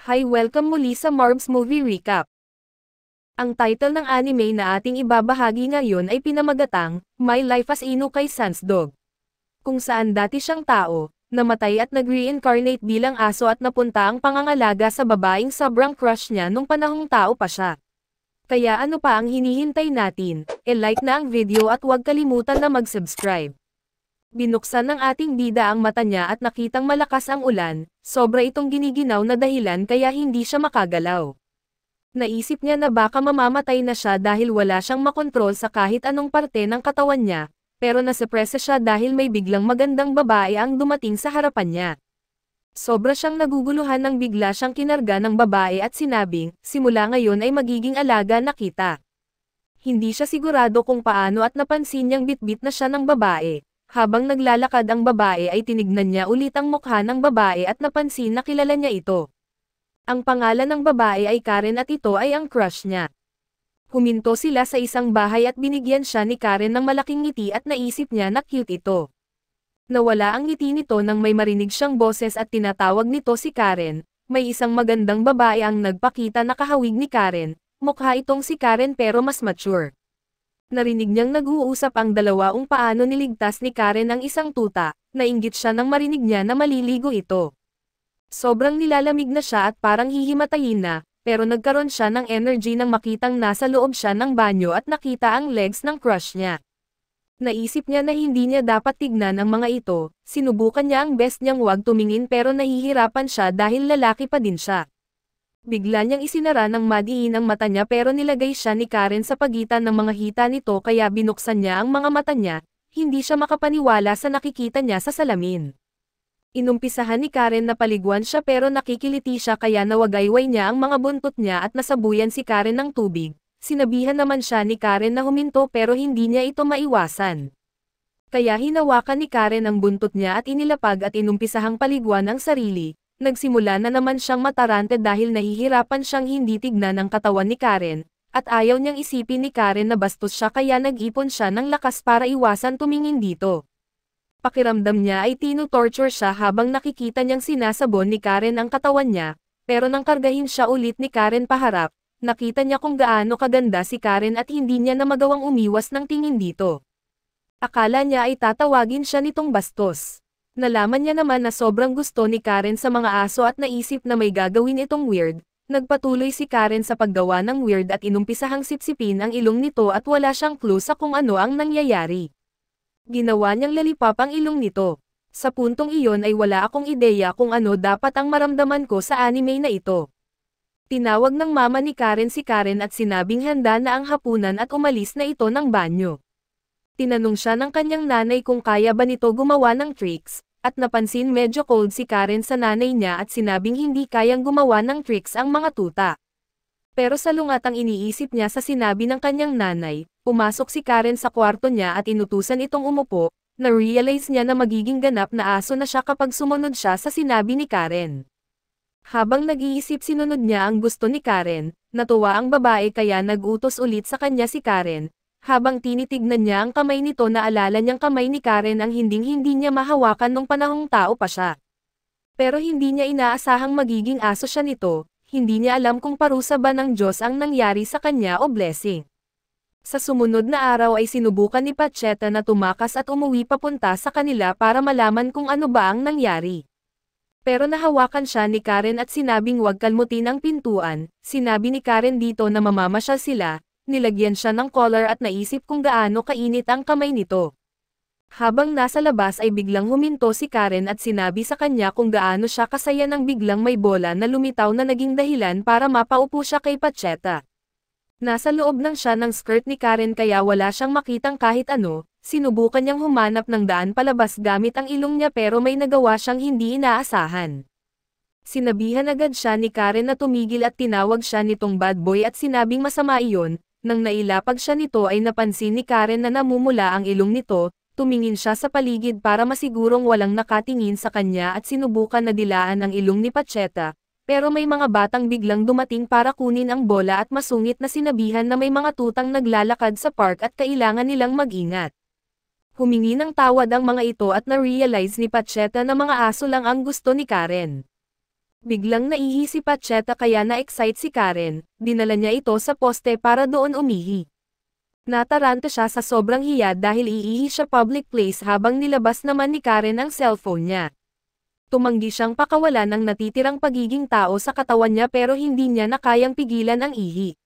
Hi, welcome muli sa Marbs Movie Recap. Ang title ng anime na ating ibabahagi ngayon ay pinamagatang, My Life as Inukai Sans Dog. Kung saan dati siyang tao, namatay at nag-reincarnate bilang aso at napunta ang pangangalaga sa babaeng sobrang crush niya nung panahong tao pa siya. Kaya ano pa ang hinihintay natin, like na ang video at huwag kalimutan na mag-subscribe. Binuksan ng ating bida ang mata niya at nakitang malakas ang ulan, sobra itong giniginaw na dahilan kaya hindi siya makagalaw. Naisip niya na baka mamamatay na siya dahil wala siyang makontrol sa kahit anong parte ng katawan niya, pero nasepresa siya dahil may biglang magandang babae ang dumating sa harapan niya. Sobra siyang naguguluhan nang bigla siyang kinarga ng babae at sinabing, simula ngayon ay magiging alaga na kita. Hindi siya sigurado kung paano at napansin niyang bitbit na siya ng babae. Habang naglalakad ang babae ay tinignan niya ulit ang mukha ng babae at napansin na kilala niya ito. Ang pangalan ng babae ay Karen at ito ay ang crush niya. Huminto sila sa isang bahay at binigyan siya ni Karen ng malaking ngiti at naisip niya na cute ito. Nawala ang ngiti nito nang may marinig siyang boses at tinatawag nito si Karen. May isang magandang babae ang nagpakita na kahawig ni Karen, mukha itong si Karen pero mas mature. Narinig niyang nag-uusap ang dalawa kung paano niligtas ni Karen ang isang tuta, nainggit siya nang marinig niya na maliligo ito. Sobrang nilalamig na siya at parang hihimatayin na, pero nagkaroon siya ng energy nang makitang nasa loob siya ng banyo at nakita ang legs ng crush niya. Naisip niya na hindi niya dapat tignan ang mga ito, sinubukan niya ang best niyang huwag tumingin pero nahihirapan siya dahil lalaki pa din siya. Bigla niyang isinara ng madiin ang mata niya pero nilagay siya ni Karen sa pagitan ng mga hita nito kaya binuksan niya ang mga mata niya, hindi siya makapaniwala sa nakikita niya sa salamin. Inumpisahan ni Karen na paliguan siya pero nakikiliti siya kaya nawagayway niya ang mga buntot niya at nasabuyan si Karen ng tubig. Sinabihan naman siya ni Karen na huminto pero hindi niya ito maiwasan. Kaya hinawakan ni Karen ang buntot niya at inilapag at inumpisahang paliguan ang sarili. Nagsimula na naman siyang matarante dahil nahihirapan siyang hindi tignan ang katawan ni Karen, at ayaw niyang isipin ni Karen na bastos siya kaya nag-ipon siya ng lakas para iwasan tumingin dito. Pakiramdam niya ay tinu-torture siya habang nakikita niyang sinasabon ni Karen ang katawan niya, pero nang kargahin siya ulit ni Karen paharap, nakita niya kung gaano kaganda si Karen at hindi niya na magawang umiwas ng tingin dito. Akala niya ay tatawagin siya nitong bastos. Nalaman niya naman na sobrang gusto ni Karen sa mga aso at naisip na may gagawin itong weird. Nagpatuloy si Karen sa paggawa ng weird at inumpisahang sipsipin ang ilong nito at wala siyang clue sa kung ano ang nangyayari. Ginawa niyang lalipap ang ilong nito. Sa puntong iyon ay wala akong ideya kung ano dapat ang maramdaman ko sa anime na ito. Tinawag ng mama ni Karen si Karen at sinabing handa na ang hapunan at umalis na ito ng banyo. Tinanong siya ng kanyang nanay kung kaya ba nito gumawa ng tricks, at napansin medyo cold si Karen sa nanay niya at sinabing hindi kayang gumawa ng tricks ang mga tuta. Pero salungat ang iniisip niya sa sinabi ng kanyang nanay, pumasok si Karen sa kwarto niya at inutusan itong umupo, na-realize niya na magiging ganap na aso na siya kapag sumunod siya sa sinabi ni Karen. Habang nag-iisip sinunod niya ang gusto ni Karen, natuwa ang babae kaya nag-utos ulit sa kanya si Karen. Habang tinitignan niya ang kamay nito naalala niyang kamay ni Karen ang hinding-hindi niya mahawakan nung panahong tao pa siya. Pero hindi niya inaasahang magiging aso siya nito, hindi niya alam kung parusa ba ng Diyos ang nangyari sa kanya o blessing. Sa sumunod na araw ay sinubukan ni Pacheta na tumakas at umuwi papunta sa kanila para malaman kung ano ba ang nangyari. Pero nahawakan siya ni Karen at sinabing huwag kalmutin ang pintuan, sinabi ni Karen dito na mamamasyal sila. Nilagyan siya ng collar at naisip kung gaano kainit ang kamay nito. Habang nasa labas ay biglang huminto si Karen at sinabi sa kanya kung gaano siya kasaya nang biglang may bola na lumitaw na naging dahilan para mapaupo siya kay Pacheta. Nasa loob lang siya ng skirt ni Karen kaya wala siyang makitang kahit ano, sinubukan niyang humanap ng daan palabas gamit ang ilong niya pero may nagawa siyang hindi inaasahan. Sinabihan agad siya ni Karen na tumigil at tinawag siya nitong bad boy at sinabing masama iyon. Nang nailapag siya nito ay napansin ni Karen na namumula ang ilong nito, tumingin siya sa paligid para masigurong walang nakatingin sa kanya at sinubukan na dilaan ang ilong ni Pacheta, pero may mga batang biglang dumating para kunin ang bola at masungit na sinabihan na may mga tutang naglalakad sa park at kailangan nilang mag-ingat. Humingi ng tawad ang mga ito at na-realize ni Pacheta na mga aso lang ang gusto ni Karen. Biglang naihi si Pacheta kaya na-excite si Karen, dinala niya ito sa poste para doon umihi. Nataranta siya sa sobrang hiya dahil iihi siya public place habang nilabas naman ni Karen ang cellphone niya. Tumanggi siyang pakawalan ang natitirang pagiging tao sa katawan niya pero hindi niya na kayang pigilan ang ihi.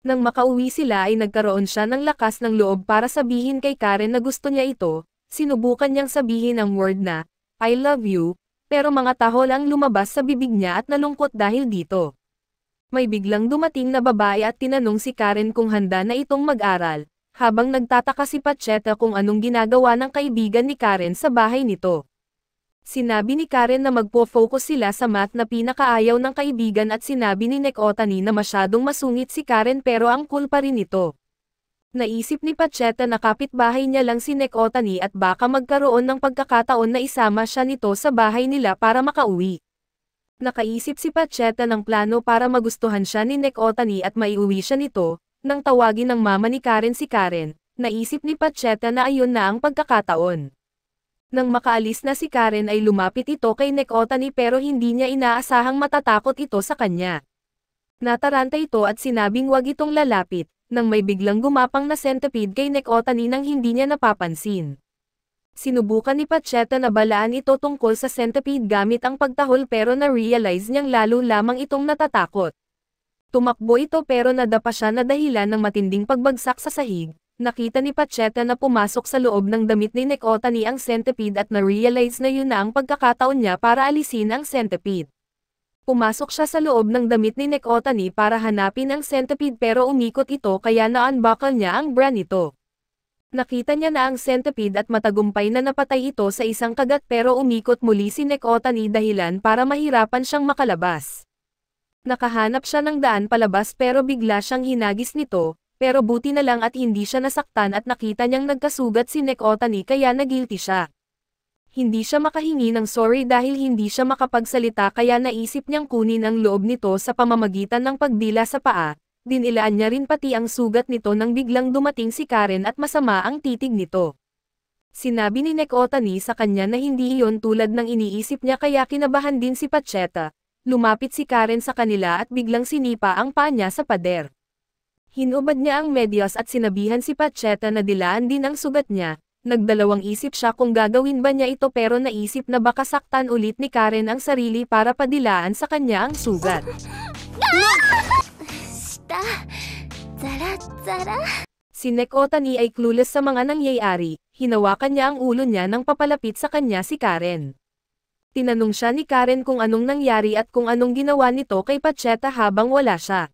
Nang makauwi sila ay nagkaroon siya ng lakas ng loob para sabihin kay Karen na gusto niya ito, sinubukan niyang sabihin ang word na, I love you, pero mga tahol ang lumabas sa bibig niya at nalungkot dahil dito. May biglang dumating na babae at tinanong si Karen kung handa na itong mag-aral, habang nagtataka si Pacheta kung anong ginagawa ng kaibigan ni Karen sa bahay nito. Sinabi ni Karen na magpo-focus sila sa math na pinakaayaw ng kaibigan at sinabi ni Nek Otani na masyadong masungit si Karen pero ang cool pa rin ito. Naisip ni Pacheta na kapitbahay niya lang si Nek Otani at baka magkaroon ng pagkakataon na isama siya nito sa bahay nila para makauwi. Nakaisip si Pacheta ng plano para magustuhan siya ni Nek Otani at maiuwi siya nito, nang tawagin ng mama ni Karen si Karen, naisip ni Pacheta na ayun na ang pagkakataon. Nang makaalis na si Karen ay lumapit ito kay Nek Otani pero hindi niya inaasahang matatakot ito sa kanya. Nataranta ito at sinabing wag itong lalapit, nang may biglang gumapang na centipede kay Nek Otani nang hindi niya napapansin. Sinubukan ni Pacheta na balaan ito tungkol sa centipede gamit ang pagtahol pero na-realize niyang lalo lamang itong natatakot. Tumakbo ito pero nadapa siya na dahilan ng matinding pagbagsak sa sahig. Nakita ni Pacheta na pumasok sa loob ng damit ni Nek Otani ang centipede at na-realize na yun na ang pagkakataon niya para alisin ang centipede. Pumasok siya sa loob ng damit ni Nek Otani para hanapin ang centipede pero umikot ito kaya na-unbuckle niya ang bra nito. Nakita niya na ang centipede at matagumpay na napatay ito sa isang kagat pero umikot muli si Nek Otani dahilan para mahirapan siyang makalabas. Nakahanap siya ng daan palabas pero bigla siyang hinagis nito, pero buti na lang at hindi siya nasaktan at nakita niyang nagkasugat si Nek Otani kaya nagilty siya. Hindi siya makahingi ng sorry dahil hindi siya makapagsalita kaya naisip niyang kunin ang loob nito sa pamamagitan ng pagdila sa paa, dinilaan niya rin pati ang sugat nito nang biglang dumating si Karen at masama ang titig nito. Sinabi ni Nek Otani sa kanya na hindi iyon tulad ng iniisip niya kaya kinabahan din si Pacheta. Lumapit si Karen sa kanila at biglang sinipa ang paa niya sa pader. Hinubad niya ang medyas at sinabihan si Pacheta na dilaan din ang sugat niya. Nagdalawang isip siya kung gagawin ba niya ito pero naisip na baka saktan ulit ni Karen ang sarili para padilaan sa kanya ang sugat. Si Nek Otani ay clueless sa mga nangyayari, hinawakan niya ang ulo niya nang papalapit sa kanya si Karen. Tinanong siya ni Karen kung anong nangyari at kung anong ginawa nito kay Pacheta habang wala siya.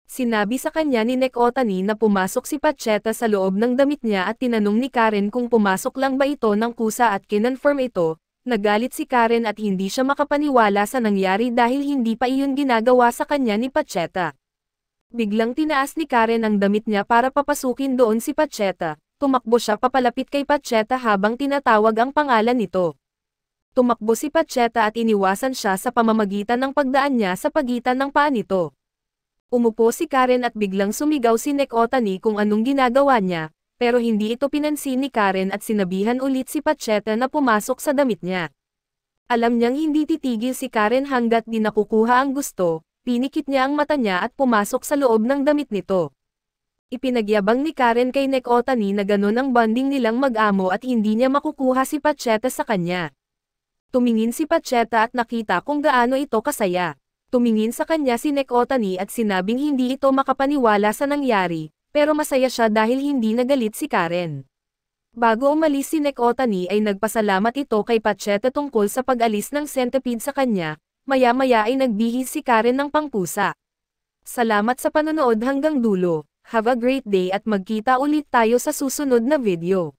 Sinabi sa kanya ni Nek Otani na pumasok si Pacheta sa loob ng damit niya at tinanong ni Karen kung pumasok lang ba ito ng kusa at kinonfirm ito. Nagalit si Karen at hindi siya makapaniwala sa nangyari dahil hindi pa iyon ginagawa sa kanya ni Pacheta. Biglang tinaas ni Karen ang damit niya para papasukin doon si Pacheta. Tumakbo siya papalapit kay Pacheta habang tinatawag ang pangalan nito. Tumakbo si Pacheta at iniwasan siya sa pamamagitan ng pagdaan niya sa pagitan ng paa nito. Umupo si Karen at biglang sumigaw si Nek Otani kung anong ginagawa niya, pero hindi ito pinansin ni Karen at sinabihan ulit si Pacheta na pumasok sa damit niya. Alam niyang hindi titigil si Karen hanggat di nakukuha ang gusto, pinikit niya ang mata niya at pumasok sa loob ng damit nito. Ipinagyabang ni Karen kay Nek Otani na ganun ang bonding nilang mag-amo at hindi niya makukuha si Pacheta sa kanya. Tumingin si Pacheta at nakita kung gaano ito kasaya. Tumingin sa kanya si Nek Otani at sinabing hindi ito makapaniwala sa nangyari, pero masaya siya dahil hindi nagalit si Karen. Bago umalis si Nek Otani ay nagpasalamat ito kay Pacheta tungkol sa pag-alis ng centipede sa kanya, maya-maya ay nagbihis si Karen ng pangpusa. Salamat sa panonood hanggang dulo, have a great day at magkita ulit tayo sa susunod na video.